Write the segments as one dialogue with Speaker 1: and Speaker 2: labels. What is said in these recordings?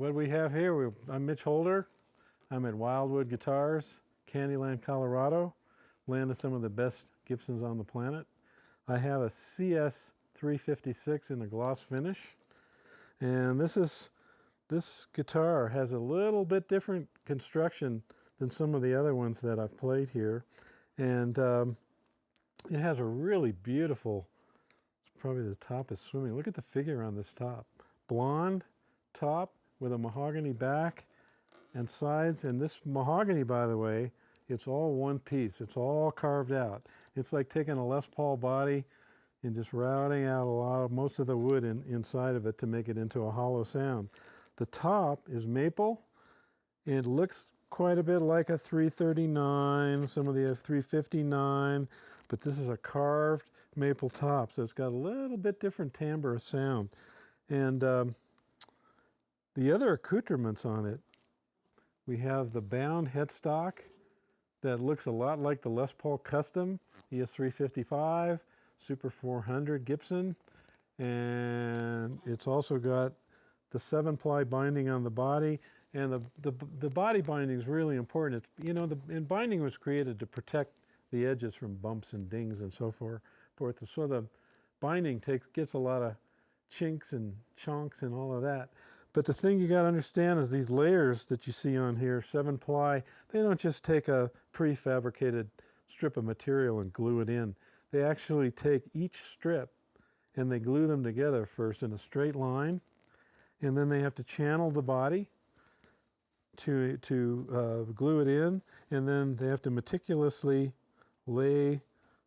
Speaker 1: what we have here, I'm Mitch Holder. I'm at Wildwood Guitars, Candyland, Colorado, land of some of the best Gibsons on the planet. I have a CS-356 in a gloss finish, and this guitar has a little bit different construction than some of the other ones that I've played here, and it has a really beautiful, probably the top is swimming. Look at the figure on this top. Blonde top with a mahogany back and sides. And this mahogany, by the way, it's all one piece. It's all carved out. It's like taking a Les Paul body and just routing out most of the wood inside of it to make it into a hollow sound. The top is maple. It looks quite a bit like a 339. Some of the have 359, but this is a carved maple top, so it's got a little bit different timbre of sound. And the other accoutrements on it, we have the bound headstock that looks a lot like the Les Paul Custom ES-355, Super 400 Gibson, and it's also got the 7-ply binding on the body, and the body binding is really important. It's, you know, and binding was created to protect the edges from bumps and dings and so forth. So the binding gets a lot of chinks and chunks and all of that. But the thing you got to understand is these layers that you see on here, 7-ply, they don't just take a prefabricated strip of material and glue it in. They actually take each strip and they glue them together first in a straight line, and then they have to channel the body to glue it in, and then they have to meticulously lay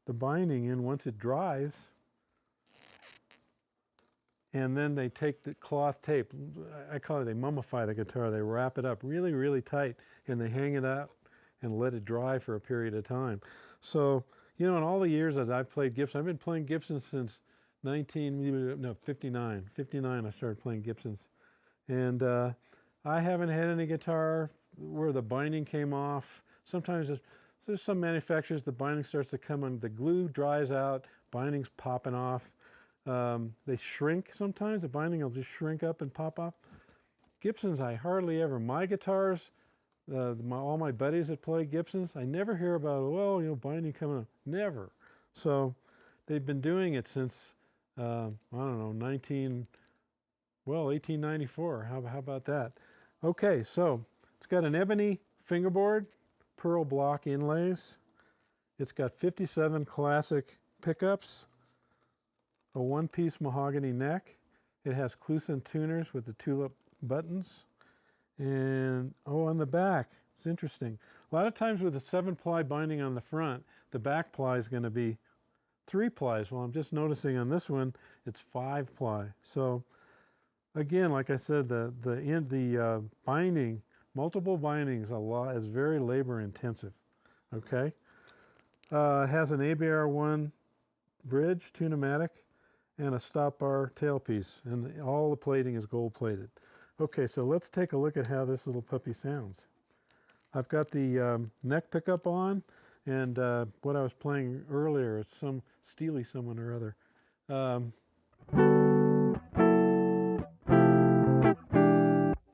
Speaker 1: the binding in once it dries. And then they take the cloth tape, I call it, they mummify the guitar. They wrap it up really, really tight, and they hang it out and let it dry for a period of time. So, you know, in all the years that I've played Gibson, I've been playing Gibsons since 59. 59 I started playing Gibsons. And I haven't had any guitar where the binding came off. Sometimes there's some manufacturers, the binding starts to come on, the glue dries out, binding's popping off. They shrink sometimes, the binding will just shrink up and pop up. Gibsons, I hardly ever, my guitars, all my buddies that play Gibsons, I never hear about, well, you know, binding coming up, never. So they've been doing it since, I don't know, 1894, how about that? Okay, so it's got an ebony fingerboard, pearl block inlays. It's got 57 classic pickups, a one-piece mahogany neck. It has Cluson tuners with the Tulip buttons. And, oh, on the back, it's interesting. A lot of times with a 7-ply binding on the front, the back ply is going to be 3 plies. Well, I'm just noticing on this one, it's 5-ply. So, again, like I said, the binding, multiple bindings, is very labor intensive. Okay? It has an ABR1 bridge, tune-o-matic, and a Stopbar tailpiece, and all the plating is gold plated. Okay, so let's take a look at how this little puppy sounds. I've got the neck pickup on, and what I was playing earlier is some Steely someone or other. A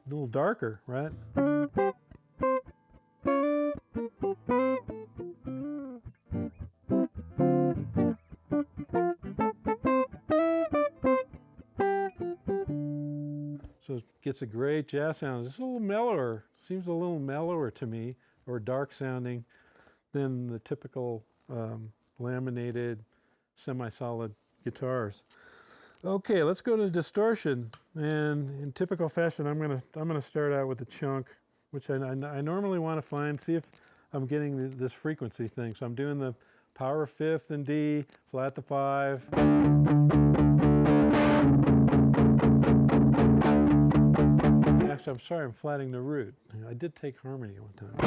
Speaker 1: little darker, right? So it gets a great jazz sound. It's a little mellower, seems a little mellower to me, or dark sounding than the typical laminated, semi-solid guitars. Okay, let's go to distortion. And in typical fashion, I'm gonna start out with a chunk, which I normally want to find, see if I'm getting this frequency thing. So I'm doing the power 5th in D, flat to 5. Actually, I'm sorry, I'm flatting the root. I did take harmony one time.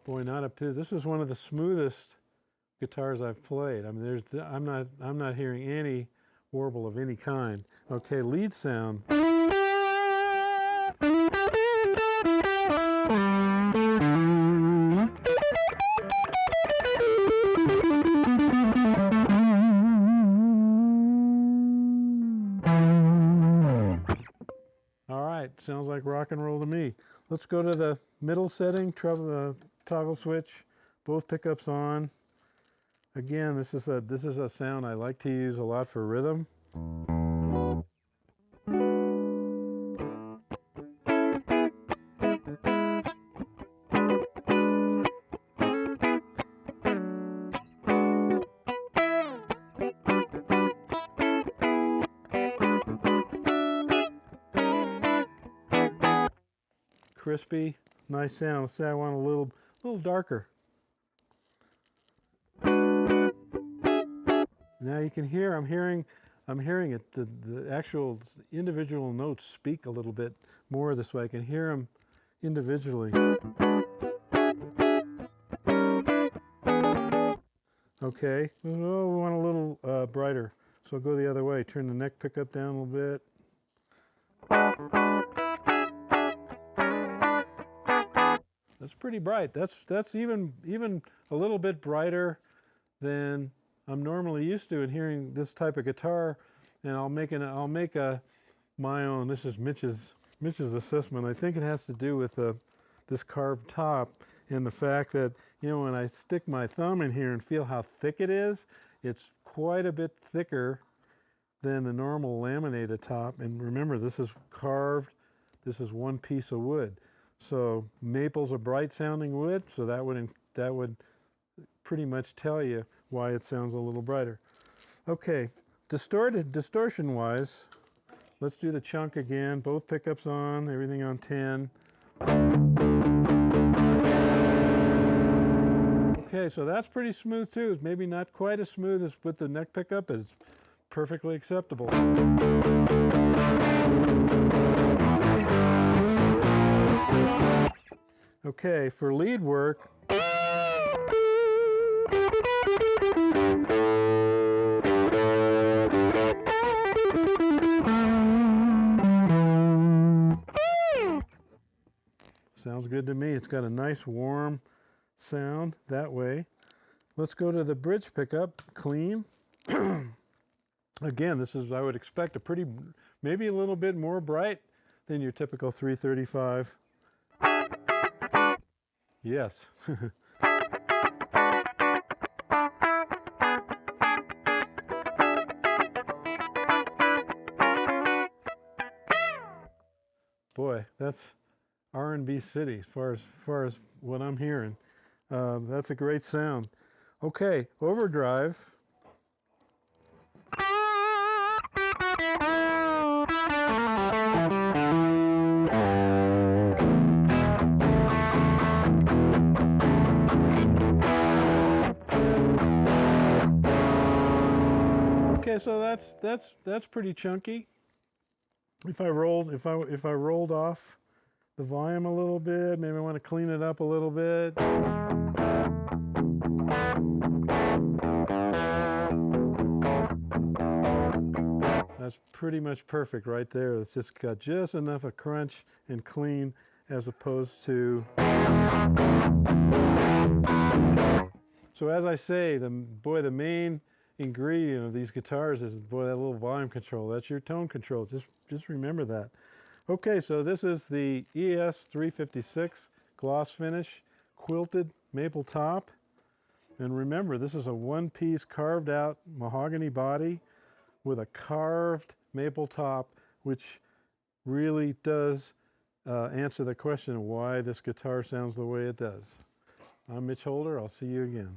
Speaker 1: Boy, not up to this is one of the smoothest guitars I've played. I mean, I'm not hearing any warble of any kind. Okay, lead sound. like rock and roll to me. Let's go to the middle setting, toggle switch, both pickups on. Again, this is a sound I like to use a lot for rhythm. Crispy, nice sound. Let's say I want a little darker. Now you can hear, I'm hearing it, the actual individual notes speak a little bit more this way. I can hear them individually. Okay, oh, we want a little brighter, so I'll go the other way. Turn the neck pickup down a little bit. That's pretty bright. That's even a little bit brighter than I'm normally used to in hearing this type of guitar. And I'll make my own. This is Mitch's assessment. I think it has to do with this carved top and the fact that, you know, when I stick my thumb in here and feel how thick it is, it's quite a bit thicker than the normal laminated top. And remember, this is carved. This is one piece of wood. So maple's a bright sounding wood, so that would pretty much tell you why it sounds a little brighter. Okay, distortion wise, let's do the chunk again. Both pickups on, everything on 10. Okay, so that's pretty smooth too. It's maybe not quite as smooth as with the neck pickup, but it's perfectly acceptable. Okay, for lead work, sounds good to me. It's got a nice warm sound that way. Let's go to the bridge pickup, clean. Again, this is, I would expect, maybe a little bit more bright than your typical 335. Yes. Boy, that's R&B city as far as what I'm hearing. That's a great sound. Okay, overdrive. Okay, so that's pretty chunky. If I rolled off the volume a little bit, maybe I want to clean it up a little bit. That's pretty much perfect right there. It's just got just enough of crunch and clean as opposed to. So as I say, the main ingredient of these guitars is, boy, that little volume control. That's your tone control. Just remember that. Okay, so this is the CS-356 gloss finish, quilted maple top. And remember, this is a one-piece carved out mahogany body with a carved maple top, which really does answer the question of why this guitar sounds the way it does. I'm Mitch Holder. I'll see you again.